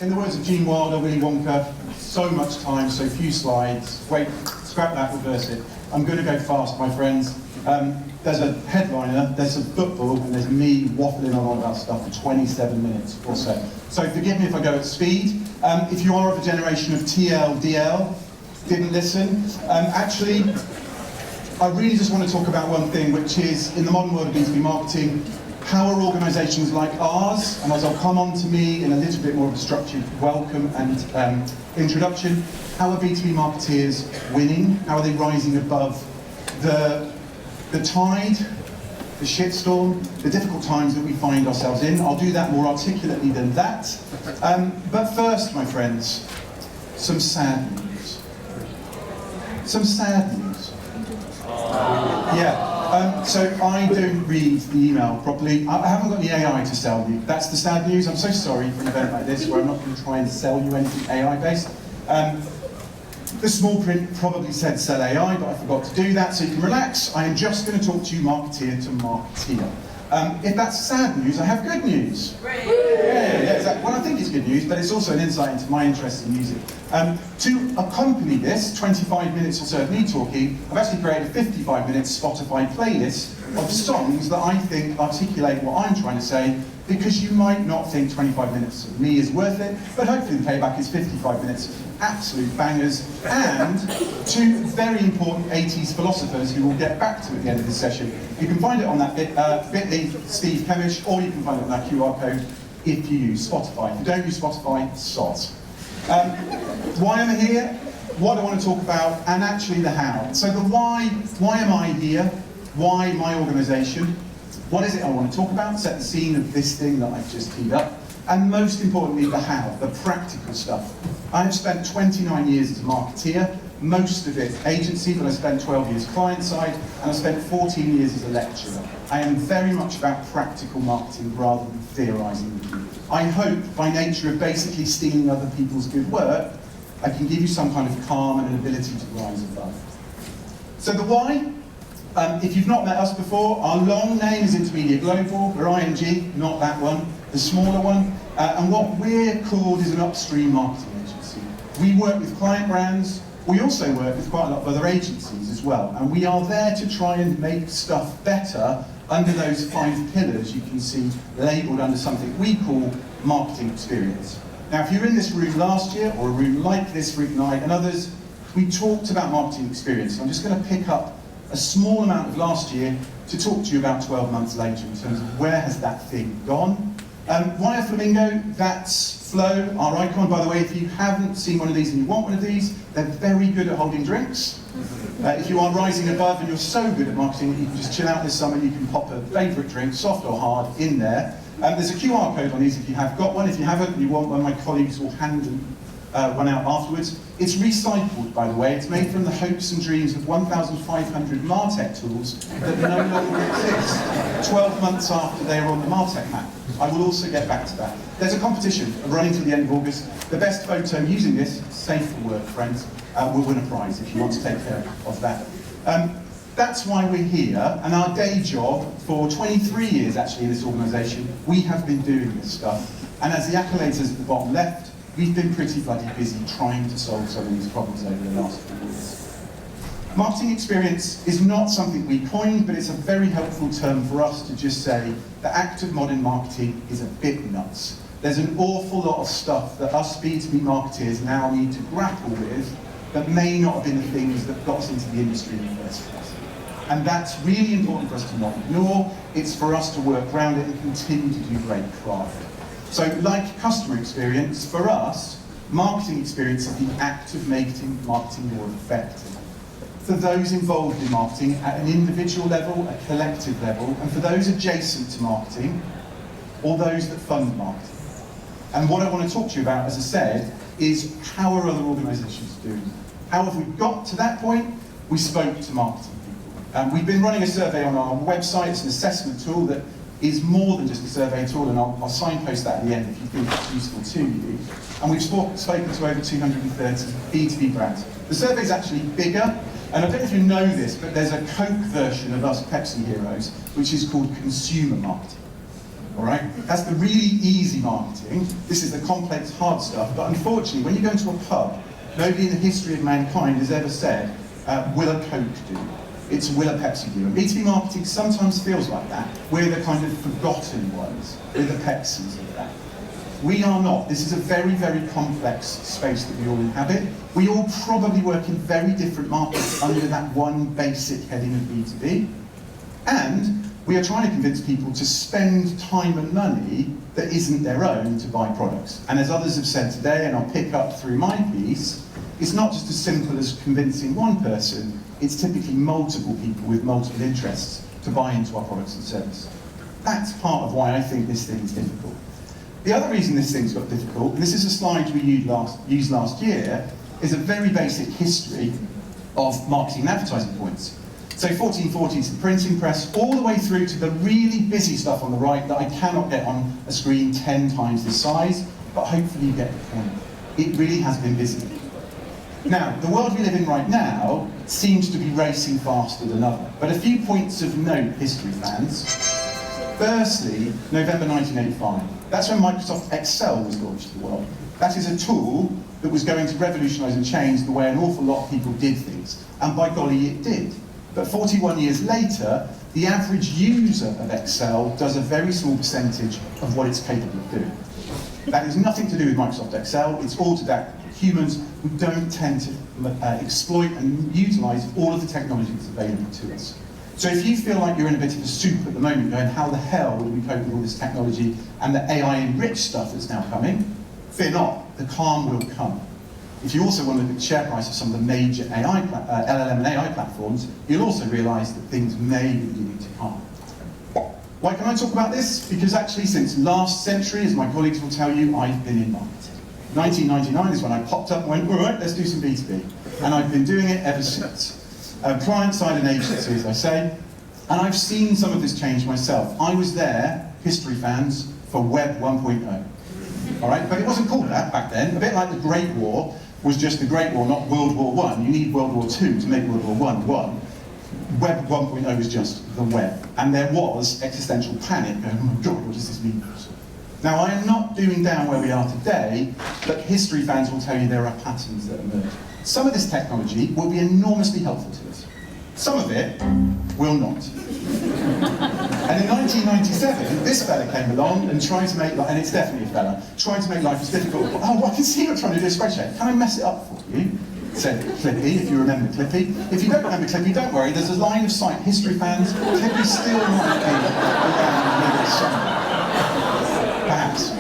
In the words of Gene Wilder, Willy Wonka, so much time, so few slides. Wait, scrap that, reverse it. I'm going to go fast, my friends. There's a headliner, there's some football, and there's me waffling on about stuff for 27 minutes or so. So forgive me if I go at speed. If you are of the generation of TLDL, didn't listen, actually, I really just want to talk about one thing, which is, in the modern world of B2B marketing, how are organisations like ours, and as I'll come on to me in a little bit more of a structured welcome and introduction, how are B2B marketeers winning? How are they rising above the tide, the shitstorm, the difficult times that we find ourselves in? I'll do that more articulately than that. But first, my friends, some sad news. Some sad news. Yeah, so I don't read the email properly. I haven't got the AI to sell you. That's the sad news. I'm so sorry for an event like this where I'm not going to try and sell you anything AI-based. The small print probably said sell AI, but I forgot to do that, so you can relax. I am just going to talk to you marketeer to marketeer. If that's sad news, I have good news. Yeah, exactly. Well, I think it's good news, but it's also an insight into my interest in music. To accompany this 25 minutes or so of me talking, I've actually created a 55-minute Spotify playlist of songs that I think articulate what I'm trying to say, because you might not think 25 minutes of me is worth it, but hopefully the payback is 55 minutes of absolute bangers, and two very important 80s philosophers who we'll get back to at the end of this session. You can find it on that bit.ly Steve Kemish, or you can find it on that QR code if you use Spotify. If you don't use Spotify, sod. Why am I here? What I want to talk about, and actually the how. So the why am I here? Why my organisation? What is it I want to talk about? Set the scene of this thing that I've just teed up. And most importantly, the how, the practical stuff. I have spent 29 years as a marketeer, most of it agency, but I spent 12 years client side, and I spent 14 years as a lecturer. I am very much about practical marketing rather than theorising with you. I hope, by nature of basically stealing other people's good work, I can give you some kind of calm and an ability to rise above. So the why, if you've not met us before, our long name is Intermedia Global. We're ING, not that one, the smaller one. And what we're called is an upstream marketing agency. We work with client brands. We also work with quite a lot of other agencies as well. And we are there to try and make stuff better under those 5 pillars you can see labelled under something we call marketing experience. Now, if you were in this room last year, or a room like this for Ignite and others, we talked about marketing experience. I'm just going to pick up a small amount of last year to talk to you about 12 months later in terms of where has that thing gone. Why a flamingo? That's Flow, our icon. By the way, if you haven't seen one of these and you want one of these, they're very good at holding drinks. If you are rising above and you're so good at marketing that you can just chill out this summer, you can pop a favourite drink, soft or hard, in there. There's a QR code on these if you have got one. If you haven't and you want one, my colleagues will hand one out afterwards. It's recycled, by the way. It's made from the hopes and dreams of 1,500 MarTech tools that no longer exist 12 months after they are on the MarTech map. I will also get back to that. There's a competition running till the end of August. The best photo using this, safe for work, friends, will win a prize if you want to take care of that. That's why we're here, and our day job, for 23 years actually in this organisation, we have been doing this stuff. And as the accolades is at the bottom left, we've been pretty bloody busy trying to solve some of these problems over the last few years. Marketing experience is not something we coined, but it's a very helpful term for us to just say the act of modern marketing is a bit nuts. There's an awful lot of stuff that us B2B marketers now need to grapple with that may not have been the things that got us into the industry in the first place. And that's really important for us to not ignore. It's for us to work around it and continue to do great craft. So, like customer experience, for us, marketing experience is the act of making marketing more effective. For those involved in marketing at an individual level, a collective level, and for those adjacent to marketing, or those that fund marketing. And what I want to talk to you about, as I said, is how are other organisations doing that? How have we got to that point? We spoke to marketing people. We've been running a survey on our website. It's an assessment tool that is more than just a survey tool, and I'll signpost that at the end if you think it's useful to you. And we've spoken to over 230 B2B brands. The survey's actually bigger, and I don't know if you know this, but there's a Coke version of us Pepsi heroes, which is called consumer marketing. all right? That's the really easy marketing. This is the complex, hard stuff. But unfortunately, when you go into a pub, nobody in the history of mankind has ever said, will a Coke do? It's will a Pepsi do? And B2B marketing sometimes feels like that. We're the kind of forgotten ones. We're the Pepsis of that. We are not. This is a very, very complex space that we all inhabit. We all probably work in very different markets under that one basic heading of B2B. And we are trying to convince people to spend time and money that isn't their own to buy products. And as others have said today, and I'll pick up through my piece, it's not just as simple as convincing one person, it's typically multiple people with multiple interests to buy into our products and services. That's part of why I think this thing is difficult. The other reason this thing's got difficult, and this is a slide we used last year, is a very basic history of marketing and advertising points. So 1440s, the printing press, all the way through to the really busy stuff on the right that I cannot get on a screen 10 times this size, but hopefully you get the point. It really has been busy. Now, the world we live in right now seems to be racing faster than ever. But a few points of note, history fans. Firstly, November 1985. That's when Microsoft Excel was launched to the world. That is a tool that was going to revolutionise and change the way an awful lot of people did things. And by golly, it did. But 41 years later, the average user of Excel does a very small percentage of what it's capable of doing. That has nothing to do with Microsoft Excel. It's all to do with humans who don't tend to exploit and utilise all of the technology that's available to us. So if you feel like you're in a bit of a soup at the moment, going, how the hell would we cope with all this technology and the AI-enriched stuff that's now coming, fear not, the calm will come. If you also want to look at the share price of some of the major LLM and AI platforms, you'll also realise that things may be beginning to calm. Why can I talk about this? Because actually since last century, as my colleagues will tell you, I've been in marketing. 1999 is when I popped up and went, all right, let's do some B2B. And I've been doing it ever since. Client-side and agency, as I say. And I've seen some of this change myself. I was there, history fans, for Web 1.0. All right, but it wasn't called that back then. A bit like the Great War was just the Great War, not World War I. You need World War II to make World War I one. Web 1.0 was just the web. And there was existential panic going, oh my God, what does this mean? Now, I am not doing down where we are today, but history fans will tell you there are patterns that emerge. Some of this technology will be enormously helpful to us. Some of it will not. And in 1997, this fella came along and tried to make life, and it's definitely a fella, tried to make life as difficult. Oh, I can see you're trying to do a spreadsheet. Can I mess it up for you? Said Clippy, if you remember Clippy. If you don't remember Clippy, don't worry, there's a line of sight. History fans, Clippy still might be around maybe somewhere. Perhaps.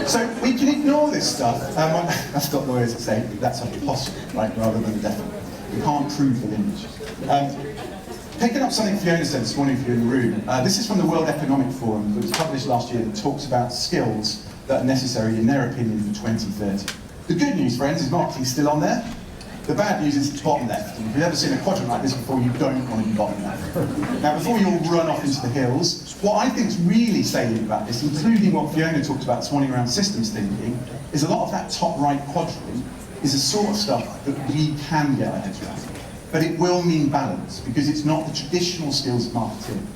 So we can ignore this stuff. I've got lawyers that say that's impossible, right, rather than definite. We can't prove the lineage. Picking up something Fiona said this morning for you in the room, this is from the World Economic Forum that was published last year that talks about skills that are necessary, in their opinion, for 2030. The good news, friends, is marketing's still on there. The bad news is it's bottom left. And if you've ever seen a quadrant like this before, you don't want to be bottom left. Now, before you all run off into the hills, what I think is really salient about this, including what Fiona talked about this morning around systems thinking, is a lot of that top right quadrant is the sort of stuff that we can get our heads around. But it will mean balance, because it's not the traditional skills of marketing.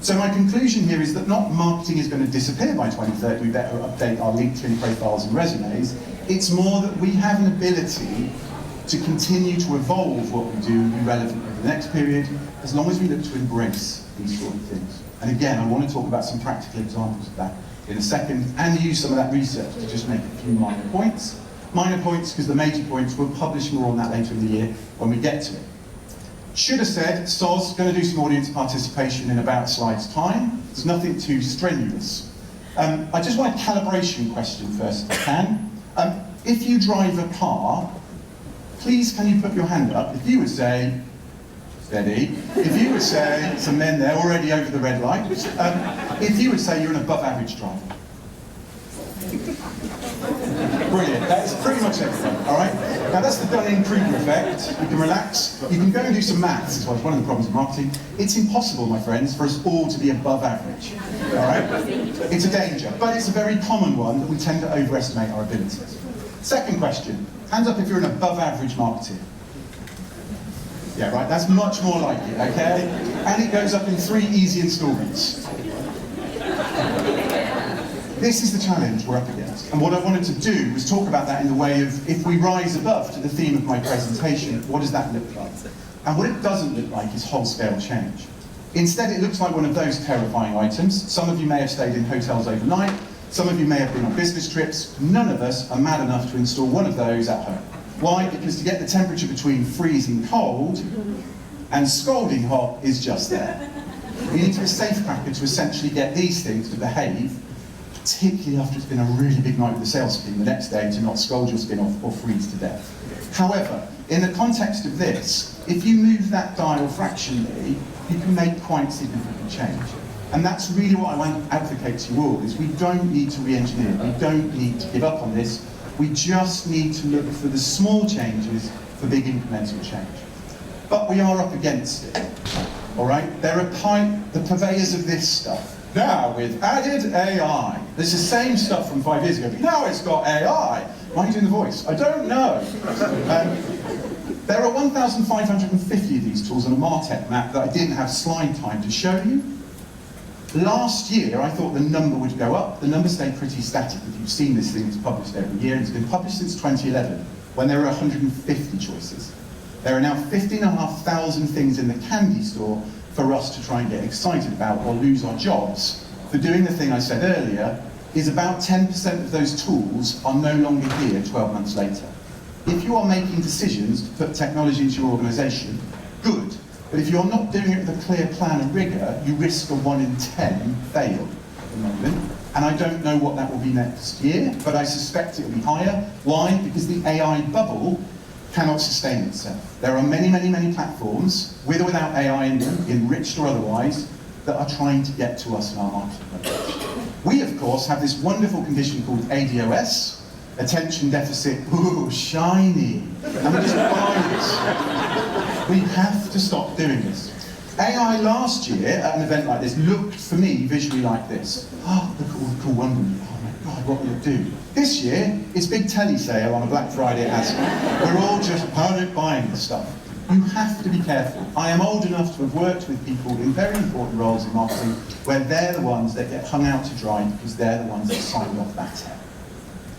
So my conclusion here is that not marketing is going to disappear by 2030, we better update our LinkedIn profiles and resumes. It's more that we have an ability to continue to evolve what we do and be relevant over the next period, as long as we look to embrace these sort of things. And again, I want to talk about some practical examples of that in a second, and use some of that research to just make a few minor points. Minor points, because the major points, we'll publish more on that later in the year when we get to it. Should have said, SOS, going to do some audience participation in about a slide's time. It's nothing too strenuous. I just want a calibration question first, if I can. If you drive a car, please can you put your hand up? If you would say, steady. If you would say, some men there already over the red light. If you would say you're an above average driver. Brilliant, that's pretty much everything, all right? Now that's the Dunning-Kruger effect. You can relax, you can go and do some maths as well. It's one of the problems of marketing. It's impossible, my friends, for us all to be above average, all right? It's a danger, but it's a very common one that we tend to overestimate our abilities. Second question, hands up if you're an above average marketer. Yeah, right, that's much more like it, okay? And it goes up in 3 easy installments. This is the challenge we're up against. And what I wanted to do was talk about that in the way of, if we rise above to the theme of my presentation, what does that look like? And what it doesn't look like is whole-scale change. Instead, it looks like one of those terrifying items. Some of you may have stayed in hotels overnight. Some of you may have been on business trips. None of us are mad enough to install one of those at home. Why? Because to get the temperature between freezing cold and scalding hot is just there. You need to be a safecracker to essentially get these things to behave, particularly after it's been a really big night with the sales team the next day, to not scald your skin off or freeze to death. However, in the context of this, if you move that dial fractionally, you can make quite significant change. And that's really what I want to advocate to you all, is we don't need to re-engineer, we don't need to give up on this, we just need to look for the small changes for big incremental change. But we are up against it, all right? There are the purveyors of this stuff. Now, with added AI, this is the same stuff from 5 years ago, but now it's got AI. Why are you doing the voice? I don't know. There are 1,550 of these tools on a MarTech map that I didn't have slide time to show you. Last year, I thought the number would go up. The number stayed pretty static. If you've seen this thing, it's published every year. It's been published since 2011, when there were 150 choices. There are now 15,500 things in the candy store for us to try and get excited about or lose our jobs for doing the thing I said earlier, is about 10% of those tools are no longer here 12 months later. If you are making decisions to put technology into your organisation, good. But if you're not doing it with a clear plan and rigour, you risk a 1 in 10 fail at the moment. And I don't know what that will be next year, but I suspect it will be higher. Why? Because the AI bubble cannot sustain itself. There are many, many, many platforms, with or without AI in them, enriched or otherwise, that are trying to get to us in our marketplace. We, of course, have this wonderful condition called ADOS, attention deficit, ooh, shiny. And we just buy this. We have to stop doing this. AI last year, at an event like this, looked, for me, visually like this. Oh, look at all the cool Wonder Woman. Oh my God, what will it do? This year, it's big telly sale on a Black Friday at Asda. We're all just panic buying this stuff. You have to be careful. I am old enough to have worked with people in very important roles in marketing where they're the ones that get hung out to dry because they're the ones that signed off that tech.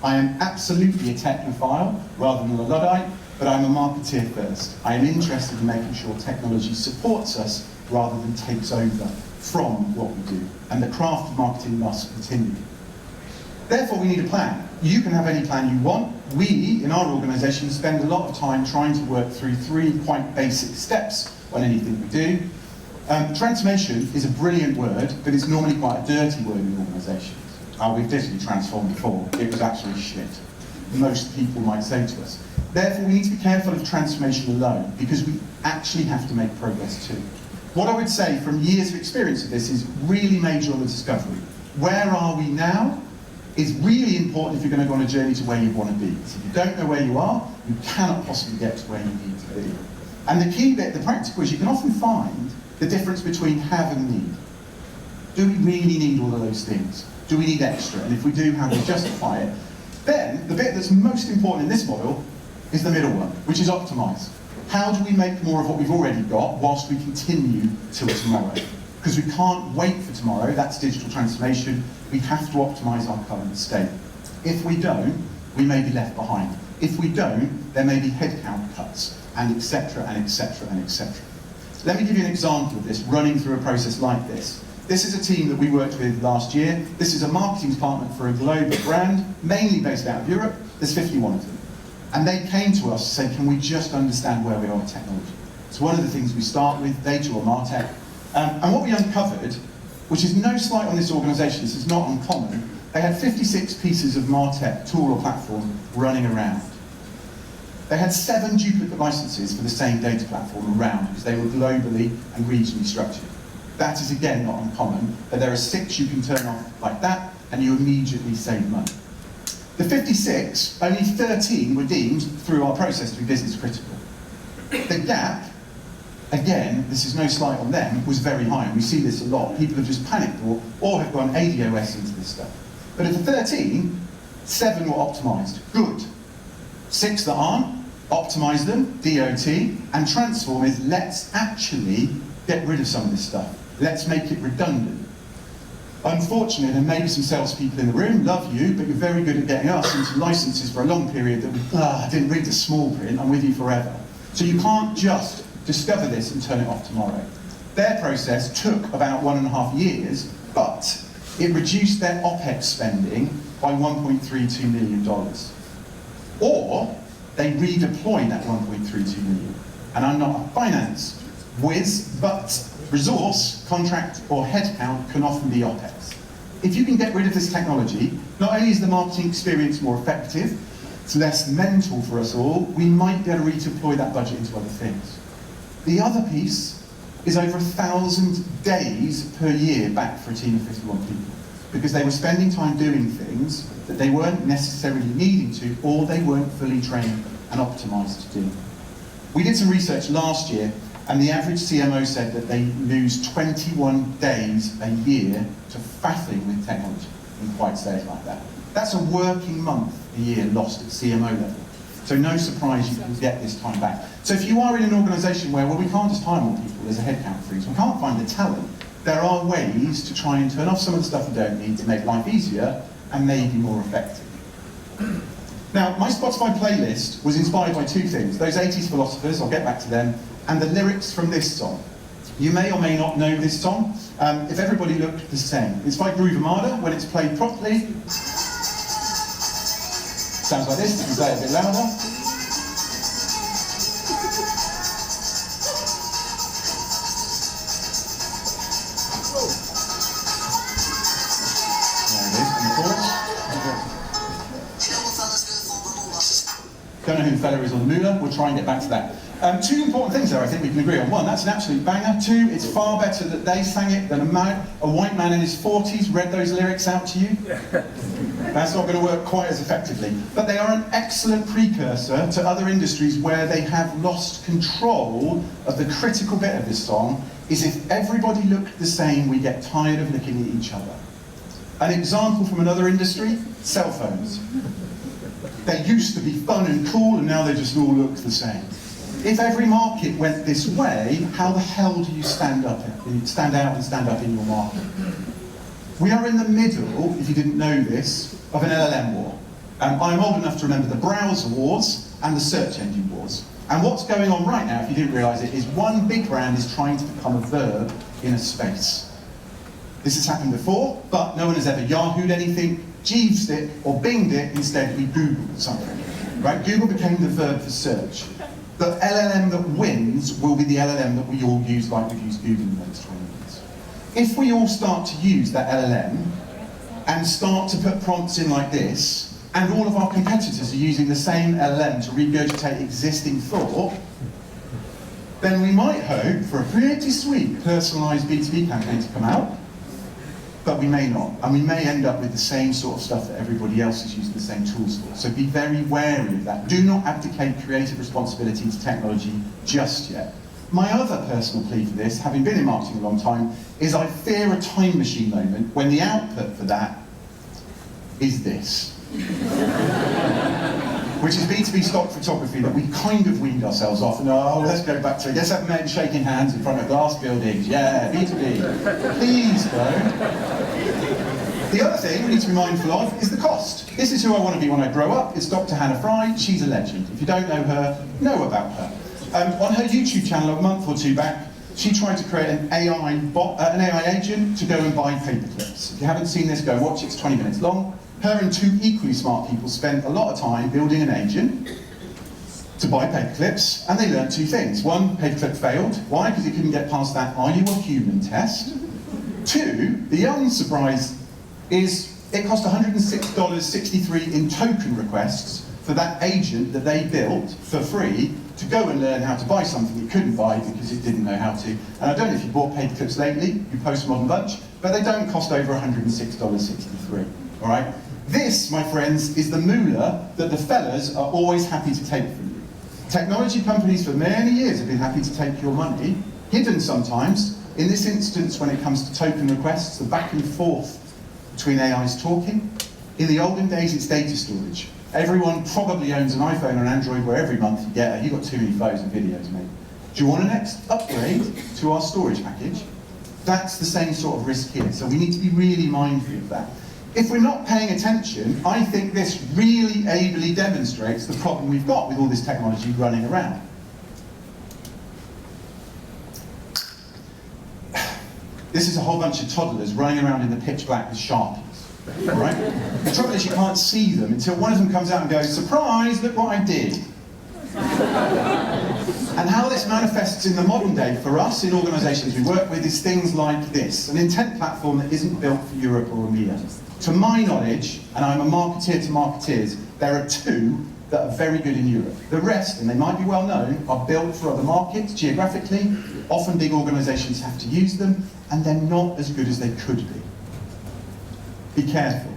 I am absolutely a technophile rather than a Luddite, but I'm a marketeer first. I am interested in making sure technology supports us rather than takes over from what we do. And the craft of marketing must continue. Therefore, we need a plan. You can have any plan you want. We, in our organisation, spend a lot of time trying to work through 3 quite basic steps on anything we do. Transformation is a brilliant word, but it's normally quite a dirty word in organisations. We've digitally transformed before. It was actually shit. Most people might say to us. Therefore, we need to be careful of transformation alone, because we actually have to make progress too. What I would say from years of experience of this is really major on the discovery. Where are we now is really important if you're going to go on a journey to where you want to be. So if you don't know where you are, you cannot possibly get to where you need to be. And the key bit, the practical, is you can often find the difference between have and need. Do we really need all of those things? Do we need extra? And if we do, how do we justify it? Then, the bit that's most important in this model is the middle one, which is optimize. How do we make more of what we've already got whilst we continue till tomorrow? Because we can't wait for tomorrow, that's digital transformation. We have to optimize our current state. If we don't, we may be left behind. If we don't, there may be headcount cuts, and etc., and etc., and etc. Let me give you an example of this, running through a process like this. This is a team that we worked with last year. This is a marketing department for a global brand, mainly based out of Europe. There's 51 of them. And they came to us to say, can we just understand where we are with technology? It's one of the things we start with, data or MarTech. And what we uncovered, which is no slight on this organisation, this is not uncommon, they had 56 pieces of MarTech tool or platform running around. They had 7 duplicate licenses for the same data platform around because they were globally and regionally structured. That is again not uncommon, but there are 6 you can turn off like that and you immediately save money. The 56, only 13 were deemed through our process to be business critical. The gap, again, this is no slight on them, was very high, and we see this a lot. People have just panicked or have gone ADOS into this stuff. But of the 13, 7 were optimised. Good. 6 that aren't, optimise them, DOT, and transform is let's actually get rid of some of this stuff. Let's make it redundant. unfortunate, and maybe some salespeople in the room love you, but you're very good at getting us into licenses for a long period that I didn't read the small print, I'm with you forever. So you can't just discover this and turn it off tomorrow. Their process took about 1.5 years, but it reduced their OPEX spending by $1.32 million. Or they redeployed that 1.32 million. And I'm not a finance whiz, but resource, contract, or headcount can often be OPEX. If you can get rid of this technology, not only is the marketing experience more effective, it's less mental for us all, we might be able to redeploy that budget into other things. The other piece is over 1,000 days per year back for a team of 51 people, because they were spending time doing things that they weren't necessarily needing to, or they weren't fully trained and optimized to do. We did some research last year, and the average CMO said that they lose 21 days a year to faffing with technology, and quite say it like that. That's a working month a year lost at CMO level. So no surprise you can get this time back. So if you are in an organisation where, well, we can't just hire more people, there's a headcount freeze, we can't find the talent, there are ways to try and turn off some of the stuff you don't need to make life easier and maybe more effective. Now, my Spotify playlist was inspired by two things. Those 80s philosophers, I'll get back to them, and the lyrics from this song. You may or may not know this song. If everybody looked the same. It's by Groove Armada. When it's played properly, sounds like this. You can play it a bit louder. Don't know who the fella is on the moolah, we'll try and get back to that. Two important things there I think we can agree on. One, that's an absolute banger. Two, it's far better that they sang it than a white man in his 40s read those lyrics out to you. That's not going to work quite as effectively. But they are an excellent precursor to other industries where they have lost control of the critical bit of this song, is if everybody looked the same, we get tired of looking at each other. An example from another industry, cell phones. They used to be fun and cool, and now they just all look the same. If every market went this way, how the hell do you stand out and stand up in your market? We are in the middle, if you didn't know this, of an LLM war. I'm old enough to remember the browser wars and the search engine wars. And what's going on right now, if you didn't realise it, is one big brand is trying to become a verb in a space. This has happened before, but no one has ever Yahoo'd anything, Jeeves'd it, or Bing'd it. Instead we Googled something. Right? Google became the verb for search. The LLM that wins will be the LLM that we all use like we've used Google in the next 20 years. If we all start to use that LLM and start to put prompts in like this, and all of our competitors are using the same LLM to regurgitate existing thought, then we might hope for a pretty sweet personalised B2B campaign to come out, but we may not, and we may end up with the same sort of stuff that everybody else is using the same tools for. So be very wary of that. Do not abdicate creative responsibility to technology just yet. My other personal plea for this, having been in marketing a long time, is I fear a time machine moment when the output for that is this. Which is B2B stock photography that we kind of weaned ourselves off, and let's go back to it. Let's have men shaking hands in front of glass buildings. Yeah, B2B. Please don't. The other thing we need to be mindful of is the cost. This is who I want to be when I grow up. It's Dr. Hannah Fry. She's a legend. If you don't know her, know about her. On her YouTube channel a month or two back, she tried to create an AI agent to go and buy paper clips. If you haven't seen this, go and watch it. It's 20 minutes long. Her and two equally smart people spent a lot of time building an agent to buy paper clips, and they learned two things. One, paperclip failed. Why? Because it couldn't get past that "are you a human" test. Two, the young surprise is it cost $106.63 in token requests for that agent that they built for free to go and learn how to buy something it couldn't buy because it didn't know how to. And I don't know if you bought paperclips lately, you postmodern bunch, but they don't cost over $106.63, all right? This, my friends, is the moolah that the fellas are always happy to take from you. Technology companies for many years have been happy to take your money, hidden sometimes. In this instance, when it comes to token requests, the back and forth between AIs talking. In the olden days, it's data storage. Everyone probably owns an iPhone or an Android where every month you get you've got too many photos and videos, mate. Do you want an next upgrade to our storage package? That's the same sort of risk here. So we need to be really mindful of that. If we're not paying attention, I think this really ably demonstrates the problem we've got with all this technology running around. This is a whole bunch of toddlers running around in the pitch black with Sharpies. All right? The trouble is you can't see them until one of them comes out and goes, surprise, look what I did. And how this manifests in the modern day for us in organisations we work with is things like this, an intent platform that isn't built for Europe or EMEA. To my knowledge, and I'm a marketeer to marketeers, there are 2 that are very good in Europe. The rest, and they might be well known, are built for other markets geographically. Often big organisations have to use them, and they're not as good as they could be. Be careful.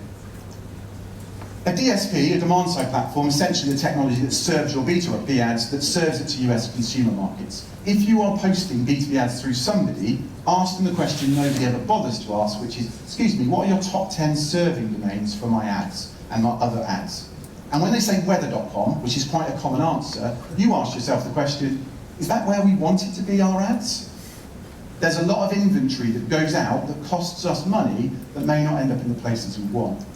A DSP, a demand-side platform, essentially the technology that serves your B2B ads, that serves it to US consumer markets. If you are posting B2B ads through somebody, ask them the question nobody ever bothers to ask, which is, excuse me, what are your top 10 serving domains for my ads and my other ads? And when they say weather.com, which is quite a common answer, you ask yourself the question, is that where we want it to be, our ads? There's a lot of inventory that goes out that costs us money that may not end up in the places we want.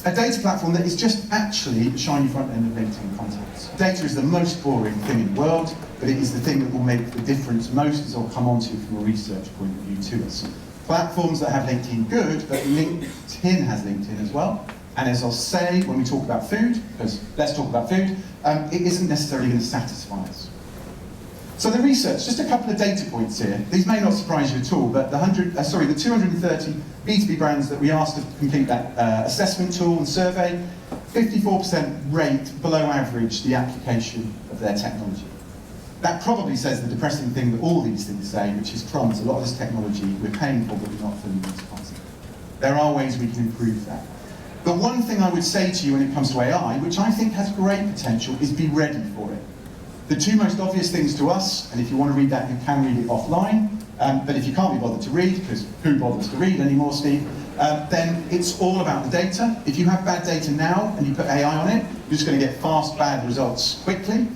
A data platform that is just actually the shiny front end of LinkedIn contacts. Data is the most boring thing in the world, but it is the thing that will make the difference most, as I'll come on to from a research point of view to us. Platforms that have LinkedIn good, but LinkedIn has LinkedIn as well. And as I'll say when we talk about food, because let's talk about food, it isn't necessarily going to satisfy us. So the research, just a couple of data points here. These may not surprise you at all, but the 230 B2B brands that we asked to complete that assessment tool and survey, 54% rate below average the application of their technology. That probably says the depressing thing that all these things say, which is crumbs, a lot of this technology we're paying for, but we're not fully utilizing. There are ways we can improve that. The one thing I would say to you when it comes to AI, which I think has great potential, is be ready for it. The 2 most obvious things to us, and if you want to read that, you can read it offline, but if you can't be bothered to read, because who bothers to read anymore, Steve, then it's all about the data. If you have bad data now and you put AI on it, you're just going to get fast, bad results quickly.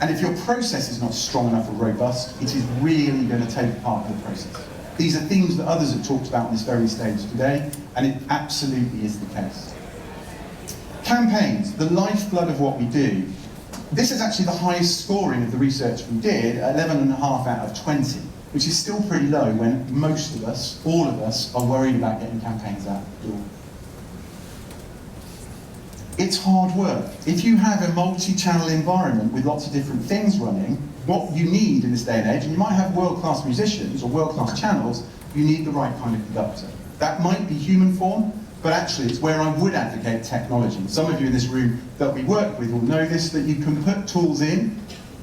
And if your process is not strong enough or robust, it is really going to take apart the process. These are things that others have talked about on this very stage today, and it absolutely is the case. Campaigns, the lifeblood of what we do. This is actually the highest scoring of the research we did, 11.5 out of 20, which is still pretty low when most of us, all of us, are worried about getting campaigns out the door. It's hard work. If you have a multi-channel environment with lots of different things running, what you need in this day and age, and you might have world-class musicians or world-class channels, you need the right kind of conductor. That might be human form, but actually it's where I would advocate technology. Some of you in this room that we work with will know this, that you can put tools in,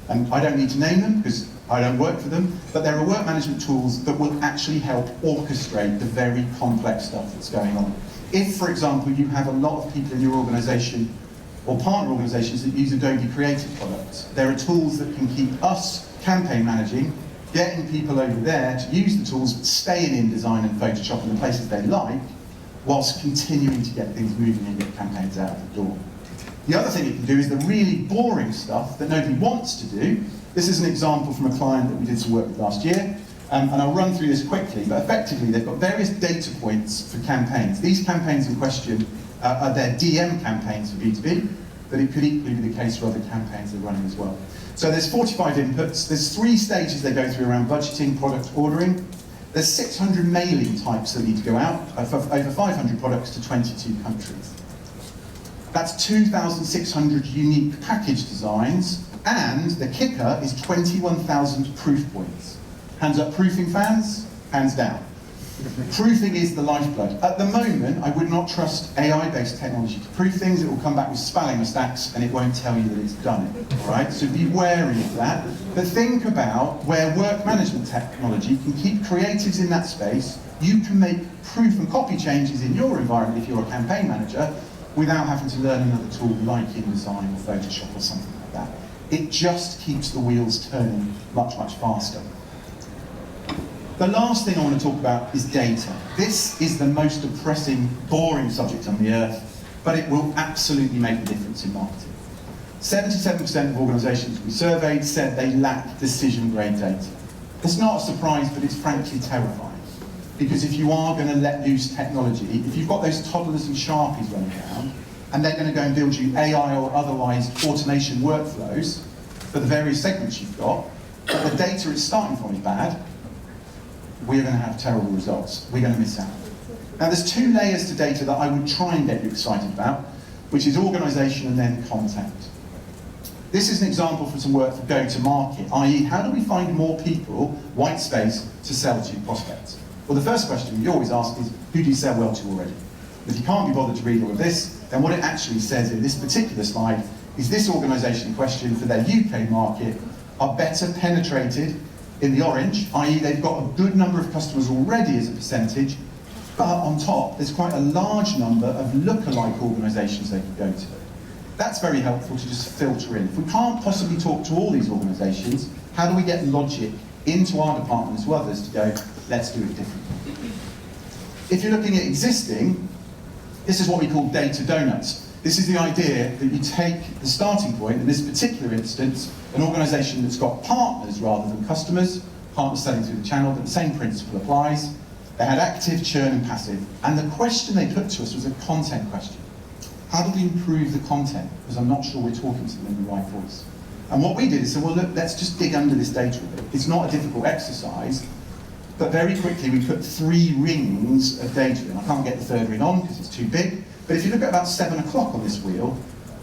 and I don't need to name them because I don't work for them, but there are work management tools that will actually help orchestrate the very complex stuff that's going on. If, for example, you have a lot of people in your organisation or partner organisations that use Adobe Creative products, there are tools that can keep us campaign managing, getting people over there to use the tools, but staying in design and Photoshop in the places they like, whilst continuing to get things moving and get campaigns out of the door. The other thing you can do is the really boring stuff that nobody wants to do. This is an example from a client that we did some work with last year, and I'll run through this quickly, but effectively they've got various data points for campaigns. These campaigns in question are their DM campaigns for B2B, but it could equally be the case for other campaigns they're running as well. So there's 45 inputs, there's 3 stages they go through around budgeting, product ordering. There's 600 mailing types that need to go out, over 500 products to 22 countries. That's 2,600 unique package designs, and the kicker is 21,000 proof points. Hands up proofing fans, hands down. Proofing is the lifeblood. At the moment, I would not trust AI-based technology to proof things. It will come back with spelling mistakes and it won't tell you that it's done it, all right? So be wary of that. But think about where work management technology can keep creatives in that space. You can make proof and copy changes in your environment if you're a campaign manager without having to learn another tool like InDesign or Photoshop or something like that. It just keeps the wheels turning much, much faster. The last thing I want to talk about is data. This is the most depressing, boring subject on the earth, but it will absolutely make a difference in marketing. 77% of organisations we surveyed said they lack decision-grade data. It's not a surprise, but it's frankly terrifying. because if you are going to let loose technology, if you've got those toddlers and sharpies running around, and they're going to go and build you AI or otherwise automation workflows for the various segments you've got, but the data it's starting from is bad, we're going to have terrible results. We're going to miss out. Now, there's 2 layers to data that I would try and get you excited about, which is organisation and then content. This is an example for some work for go-to-market, i.e. how do we find more people, white space, to sell to prospects? Well, the first question you always ask is, who do you sell well to already? If you can't be bothered to read all of this, then what it actually says in this particular slide is this organisation in question for their UK market are better penetrated in the orange, i.e. they've got a good number of customers already as a percentage, but on top, there's quite a large number of lookalike organisations they can go to. That's very helpful to just filter in. If we can't possibly talk to all these organisations, how do we get logic into our department as well as to go, let's do it differently? If you're looking at existing, this is what we call data donuts. This is the idea that you take the starting point, in this particular instance, an organisation that's got partners rather than customers, partners selling through the channel, but the same principle applies. They had active, churn, and passive. And the question they put to us was a content question. How do we improve the content? Because I'm not sure we're talking to them in the right voice. And what we did is say, well, look, let's just dig under this data a bit. It's not a difficult exercise, but very quickly we put 3 rings of data in. I can't get the 3rd ring on because it's too big. But if you look at about 7 o'clock on this wheel,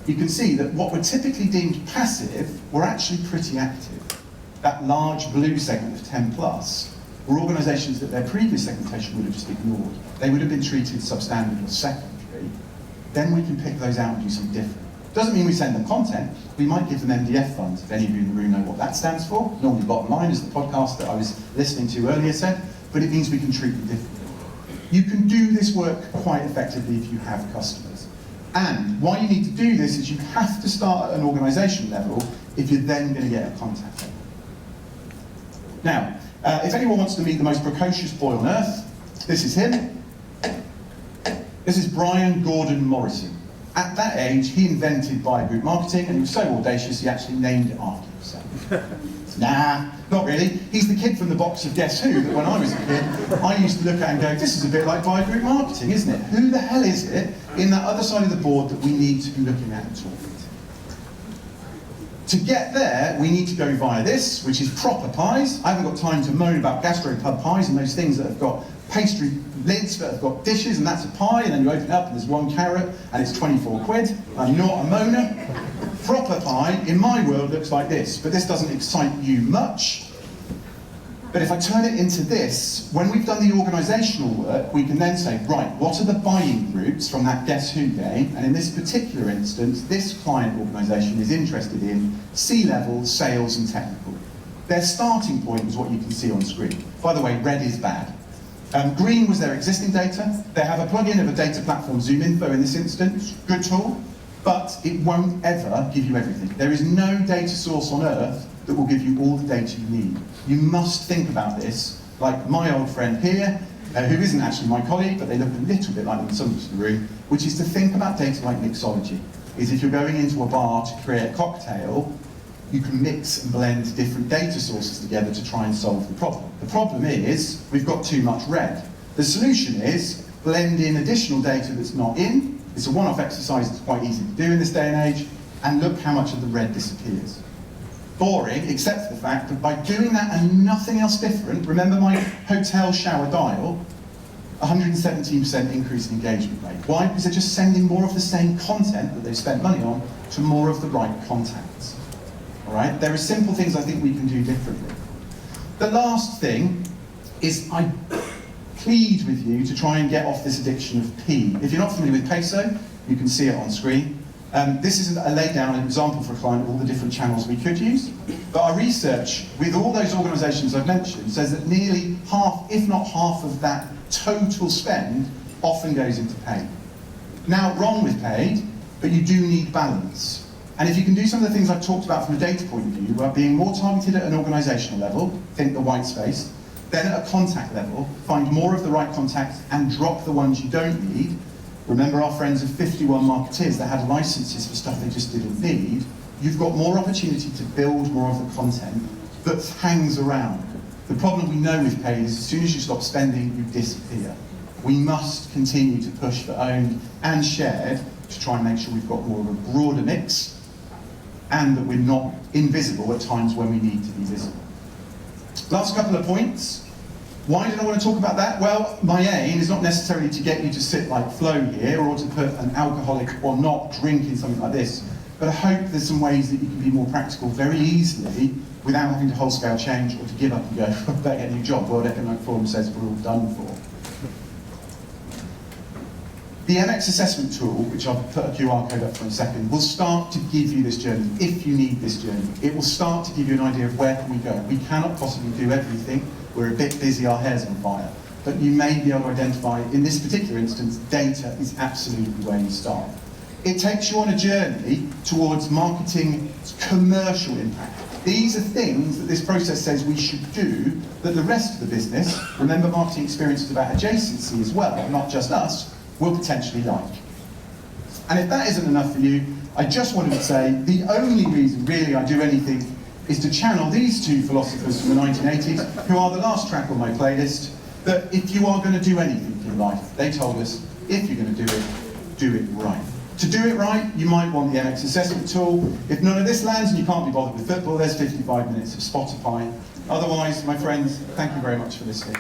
you can see that what were typically deemed passive were actually pretty active. That large blue segment of 10 plus were organisations that their previous segmentation would have just ignored. They would have been treated substandard or secondary. Then we can pick those out and do something different. Doesn't mean we send them content. We might give them MDF funds, if any of you in the room know what that stands for. Normally bottom line, as the podcast that I was listening to earlier said, but it means we can treat them differently. You can do this work quite effectively if you have customers. And why you need to do this is you have to start at an organisation level if you're then going to get a contact level. Now, if anyone wants to meet the most precocious boy on earth, this is him. This is Brian Gordon Morrison. At that age, he invented buyer group marketing, and he was so audacious he actually named it after himself. Nah, not really. He's the kid from the box of Guess Who that when I was a kid, I used to look at and go, this is a bit like buyer group marketing, isn't it? Who the hell is it in that other side of the board that we need to be looking at and talking to? To get there, we need to go via this, which is proper pies. I haven't got time to moan about gastropub pies and those things that have got pastry lids that have got dishes, and that's a pie, and then you open it up and there's 1 carrot and it's 24 quid. I'm not a moaner. Proper pie, in my world, looks like this, but this doesn't excite you much. But if I turn it into this, when we've done the organisational work, we can then say, right, what are the buying groups from that Guess Who game? And in this particular instance, this client organisation is interested in C-level, sales and technical. Their starting point is what you can see on screen. By the way, red is bad. Green was their existing data. They have a plugin of a data platform, ZoomInfo in this instance, good tool, but it won't ever give you everything. There is no data source on earth that will give you all the data you need. You must think about this, like my old friend here, who isn't actually my colleague, but they look a little bit like them in some of the room, which is to think about data like mixology. Is if you're going into a bar to create a cocktail, you can mix and blend different data sources together to try and solve the problem. The problem is, we've got too much red. The solution is, blend in additional data that's not in. It's a one-off exercise that's quite easy to do in this day and age, and look how much of the red disappears. Boring, except for the fact that by doing that and nothing else different, remember my hotel shower dial, 117% increase in engagement rate. Why? Because they're just sending more of the same content that they've spent money on to more of the right contacts. All right? There are simple things I think we can do differently. The last thing is I plead with you to try and get off this addiction of P. If you're not familiar with Peso, you can see it on screen. This is a laid down example for a client of all the different channels we could use. But our research with all those organisations I've mentioned says that nearly half, if not half of that total spend often goes into paid. Now, wrong with paid, but you do need balance. And if you can do some of the things I've talked about from a data point of view, about being more targeted at an organisational level, think the white space, then at a contact level, find more of the right contacts and drop the ones you don't need. Remember our friends of 51 marketeers that had licenses for stuff they just didn't need. You've got more opportunity to build more of the content that hangs around. The problem we know with paid is as soon as you stop spending, you disappear. We must continue to push for owned and shared to try and make sure we've got more of a broader mix and that we're not invisible at times when we need to be visible. Last couple of points. Why did I want to talk about that? Well, my aim is not necessarily to get you to sit like Flo here or to put an alcoholic or not drink in something like this, but I hope there's some ways that you can be more practical very easily without having to whole-scale change or to give up and go, I better get a new job. World Economic Forum says we're all done for. The MX assessment tool, which I'll put a QR code up for in a second, will start to give you this journey, if you need this journey. It will start to give you an idea of where can we go. We cannot possibly do everything. We're a bit busy, our hair's on fire. But you may be able to identify, in this particular instance, data is absolutely where you start. It takes you on a journey towards marketing commercial impact. These are things that this process says we should do that the rest of the business, remember marketing experience is about adjacency as well, not just us, will potentially like. And if that isn't enough for you, I just wanted to say the only reason really I do anything is to channel these two philosophers from the 1980s, who are the last track on my playlist, that if you are going to do anything in life, they told us, if you're going to do it right. To do it right, you might want the MX assessment tool. If none of this lands and you can't be bothered with football, there's 55 minutes of Spotify. Otherwise, my friends, thank you very much for listening.